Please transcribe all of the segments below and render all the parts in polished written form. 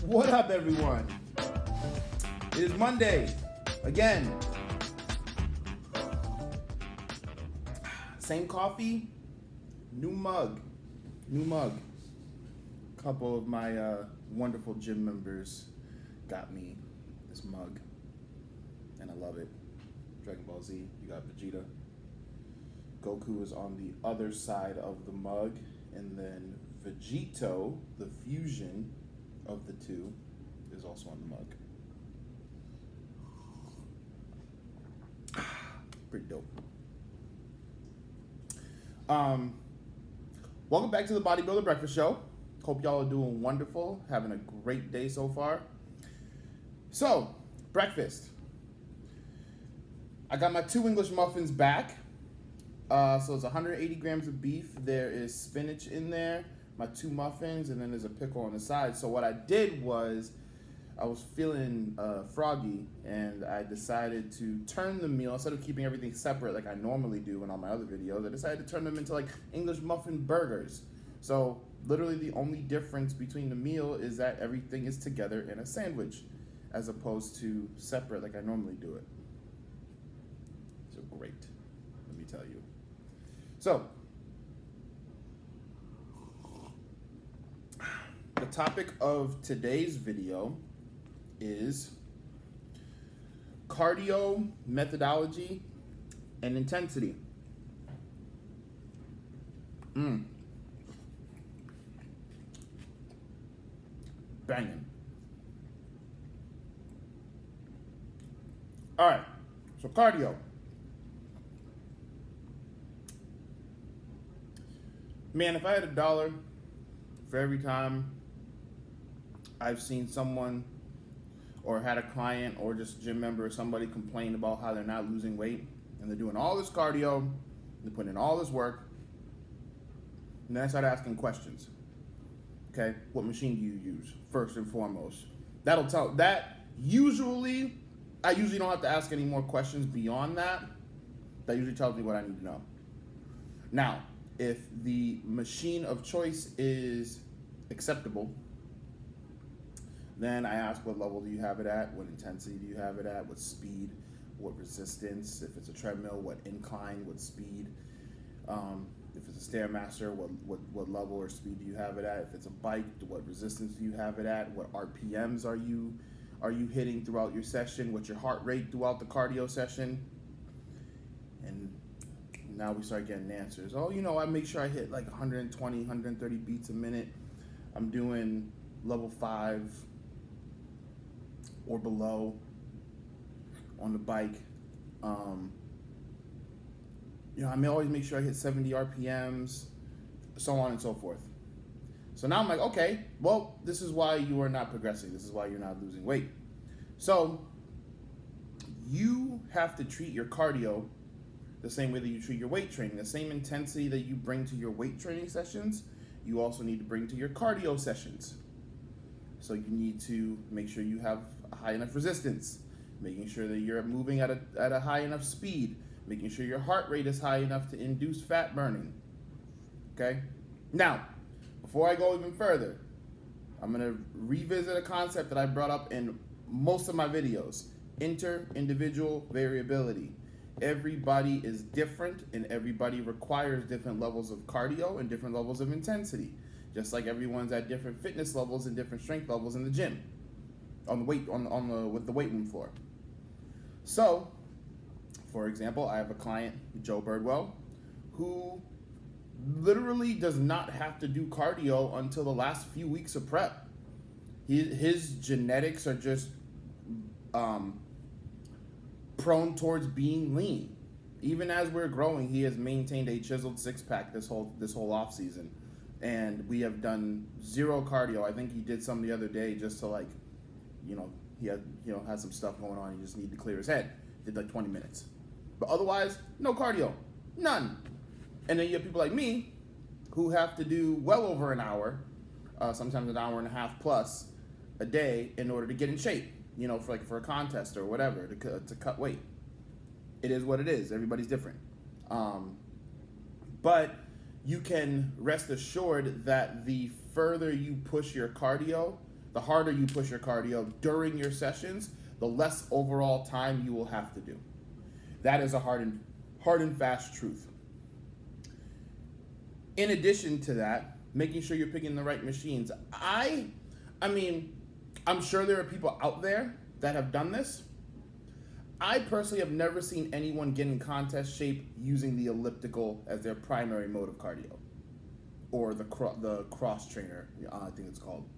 What up, everyone? It is Monday again. Same coffee, new mug. A couple of my wonderful gym members got me this mug, and I love it. Dragon Ball Z, you got Vegeta. Goku is on the other side of the mug, and then Vegito, the fusion of the two, is also on the mug. Pretty dope. Welcome back to the Bodybuilder Breakfast Show. Hope y'all are doing wonderful, having a great day so far. So, breakfast. I got my 2 English muffins back. So it's 180 grams of beef. There is spinach in there, my 2 muffins, and then there's a pickle on the side. So what I did was, I was feeling froggy, and I decided to turn the meal, instead of keeping everything separate like I normally do in all my other videos, I decided to turn them into like English muffin burgers. So literally the only difference between the meal is that everything is together in a sandwich, as opposed to separate like I normally do it. So great, let me tell you. So, the topic of today's video is cardio methodology and intensity. Banging. All right, so cardio. Man, if I had $1 for every time I've seen someone or had a client or just a gym member or somebody complain about how they're not losing weight, and they're doing all this cardio, they're putting in all this work, and then I start asking questions. Okay, what machine do you use first and foremost? That'll tell that. Usually, I usually don't have to ask any more questions beyond that. That usually tells me what I need to know. Now, if the machine of choice is acceptable, then I ask, what level do you have it at? What intensity do you have it at? What speed? What resistance? If it's a treadmill, what incline? What speed? If it's a Stairmaster, what level or speed do you have it at? If it's a bike, what resistance do you have it at? What RPMs are you hitting throughout your session? What's your heart rate throughout the cardio session? And now we start getting answers. Oh, I make sure I hit like 120, 130 beats a minute. I'm doing level 5 or below on the bike. I may always make sure I hit 70 RPMs, so on and so forth. So now I'm like, okay, well, this is why you are not progressing. This is why you're not losing weight. So you have to treat your cardio the same way that you treat your weight training. The same intensity that you bring to your weight training sessions, you also need to bring to your cardio sessions. So you need to make sure you have a high enough resistance, making sure that you're moving at a high enough speed, making sure your heart rate is high enough to induce fat burning. Okay? Now, before I go even further, I'm going to revisit a concept that I brought up in most of my videos: inter-individual variability. Everybody is different, and everybody requires different levels of cardio and different levels of intensity. Just like everyone's at different fitness levels and different strength levels in the gym, with the weight room floor. So, for example, I have a client, Joe Birdwell, who literally does not have to do cardio until the last few weeks of prep. His genetics are just prone towards being lean. Even as we're growing, he has maintained a chiseled 6-pack this whole off season, and we have done 0 cardio. I think he did some the other day just to he had some stuff going on. He just needed to clear his head. Did like 20 minutes, but otherwise no cardio, none. And then you have people like me who have to do well over an hour, sometimes an hour and a half plus a day in order to get in shape. For a contest or whatever, to cut weight. It is what it is. Everybody's different. But you can rest assured that the further you push your cardio, the harder you push your cardio during your sessions, the less overall time you will have to do. That is a hard and fast truth. In addition to that, making sure you're picking the right machines. I mean, I'm sure there are people out there that have done this. I personally have never seen anyone get in contest shape using the elliptical as their primary mode of cardio, or the cross trainer, I think it's called.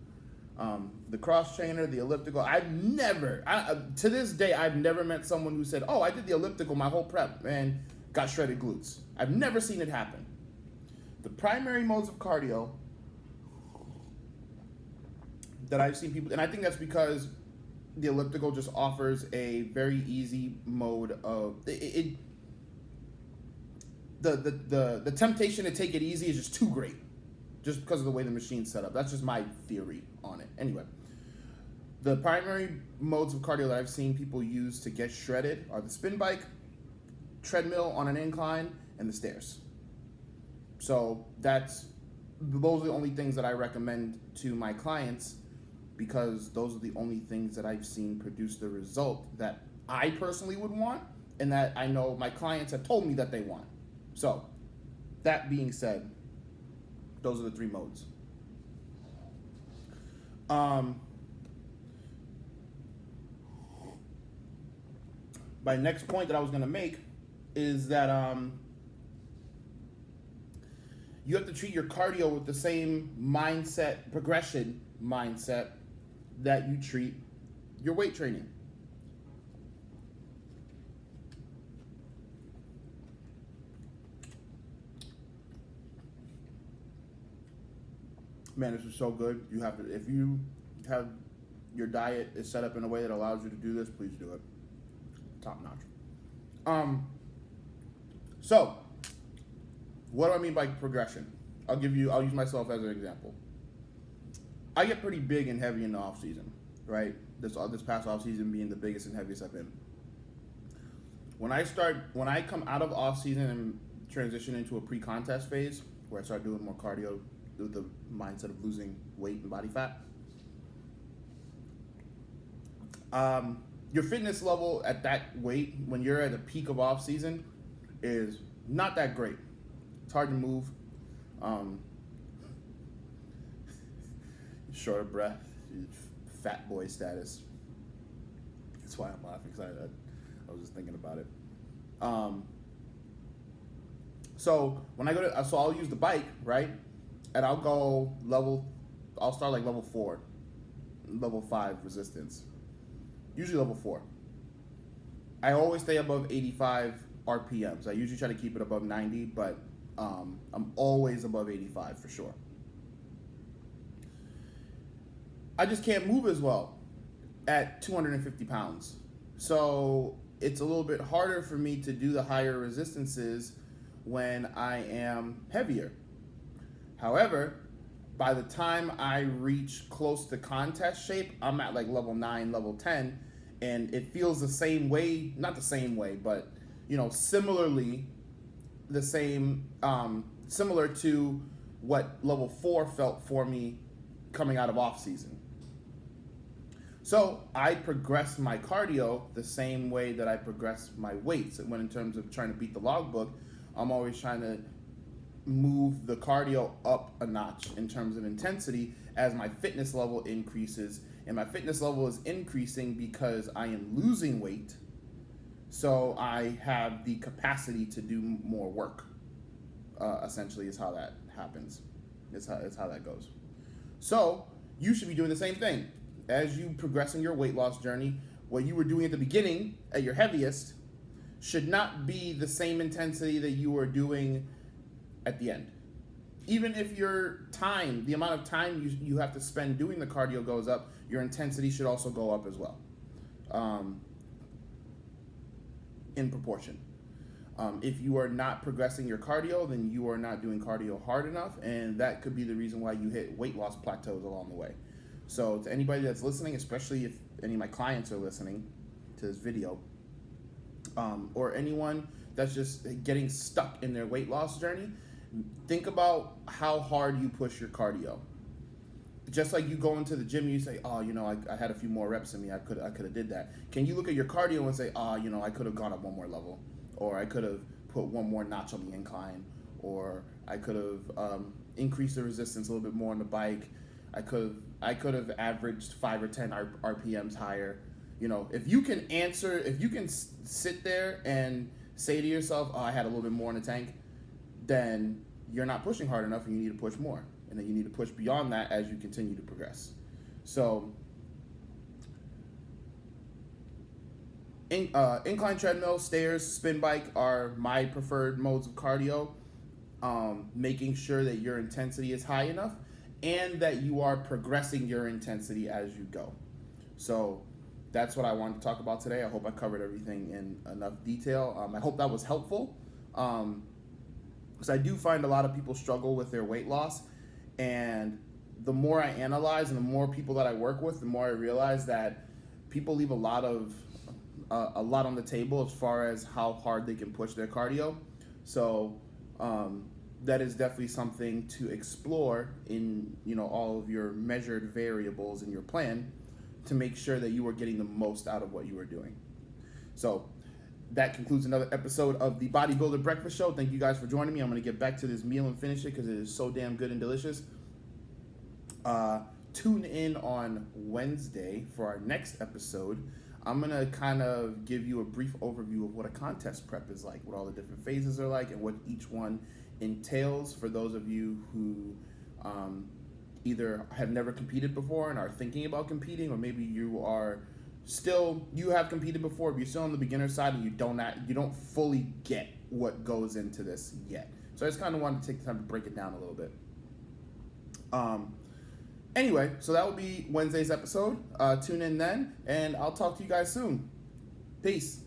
The cross trainer, the elliptical. To this day, I've never met someone who said, "Oh, I did the elliptical my whole prep and got shredded glutes." I've never seen it happen. The primary modes of cardio that I've seen people, and I think that's because the elliptical just offers a very easy mode of it. The temptation to take it easy is just too great, just because of the way the machine's set up. That's just my theory on it. Anyway, the primary modes of cardio that I've seen people use to get shredded are the spin bike, treadmill on an incline, and the stairs. So those are the only things that I recommend to my clients, because those are the only things that I've seen produce the result that I personally would want, and that I know my clients have told me that they want. So, that being said, those are the 3 modes. My next point that I was going to make is that you have to treat your cardio with the same progression mindset that you treat your weight training. Man, this is so good. You have to, if you have your diet is set up in a way that allows you to do this, please do it. Top notch. So what do I mean by progression? I'll use myself as an example. I get pretty big and heavy in the off season, right? This past off season being the biggest and heaviest I've been. When I come out of off season and transition into a pre-contest phase where I start doing more cardio with the mindset of losing weight and body fat, your fitness level at that weight when you're at the peak of off season is not that great. It's hard to move. Short of breath, fat boy status. That's why I'm laughing, because I was just thinking about it. So when I I'll use the bike, right? And I'll start like level 4, level 5 resistance. Usually level 4. I always stay above 85 RPMs. I usually try to keep it above 90, but I'm always above 85 for sure. I just can't move as well at 250 pounds. So it's a little bit harder for me to do the higher resistances when I am heavier. However, by the time I reach close to contest shape, I'm at like level 9, level 10, and it feels the same way, not the same way, but similarly the same, similar to what level 4 felt for me coming out of off season. So I progress my cardio the same way that I progress my weights. When in terms of trying to beat the logbook, I'm always trying to move the cardio up a notch in terms of intensity as my fitness level increases. And my fitness level is increasing because I am losing weight. So I have the capacity to do more work, essentially is how that happens. It's how that goes. So you should be doing the same thing. As you progress in your weight loss journey, what you were doing at the beginning at your heaviest should not be the same intensity that you were doing at the end. Even if the amount of time you have to spend doing the cardio goes up, your intensity should also go up as well, in proportion. If you are not progressing your cardio, then you are not doing cardio hard enough, and that could be the reason why you hit weight loss plateaus along the way. So to anybody that's listening, especially if any of my clients are listening to this video, or anyone that's just getting stuck in their weight loss journey, think about how hard you push your cardio. just like you go into the gym and you say, oh, I had a few more reps in me. I could have did that. Can you look at your cardio and say, oh, I could have gone up one more level, or I could have put one more notch on the incline, or I could have increased the resistance a little bit more on the bike. I could have averaged 5 or 10 RPMs higher. If you can sit there and say to yourself, oh, I had a little bit more in the tank, then you're not pushing hard enough and you need to push more. And then you need to push beyond that as you continue to progress. So, incline treadmill, stairs, spin bike are my preferred modes of cardio. Making sure that your intensity is high enough and that you are progressing your intensity as you go. So that's what I wanted to talk about today. I hope I covered everything in enough detail. I hope that was helpful, because I do find a lot of people struggle with their weight loss, and the more I analyze and the more people that I work with, the more I realize that people leave a lot on the table as far as how hard they can push their cardio. So that is definitely something to explore in all of your measured variables in your plan, to make sure that you are getting the most out of what you are doing. So that concludes another episode of the Bodybuilder Breakfast Show. Thank you guys for joining me. I'm going to get back to this meal and finish it because it is so damn good and delicious. Tune in on Wednesday for our next episode. I'm going to kind of give you a brief overview of what a contest prep is like, what all the different phases are like, and what each one entails for those of you who either have never competed before and are thinking about competing, or maybe you have competed before, but you're still on the beginner side and you don't fully get what goes into this yet. So I just kind of wanted to take the time to break it down a little bit. Anyway, so that will be Wednesday's episode. Tune in then, and I'll talk to you guys soon. Peace.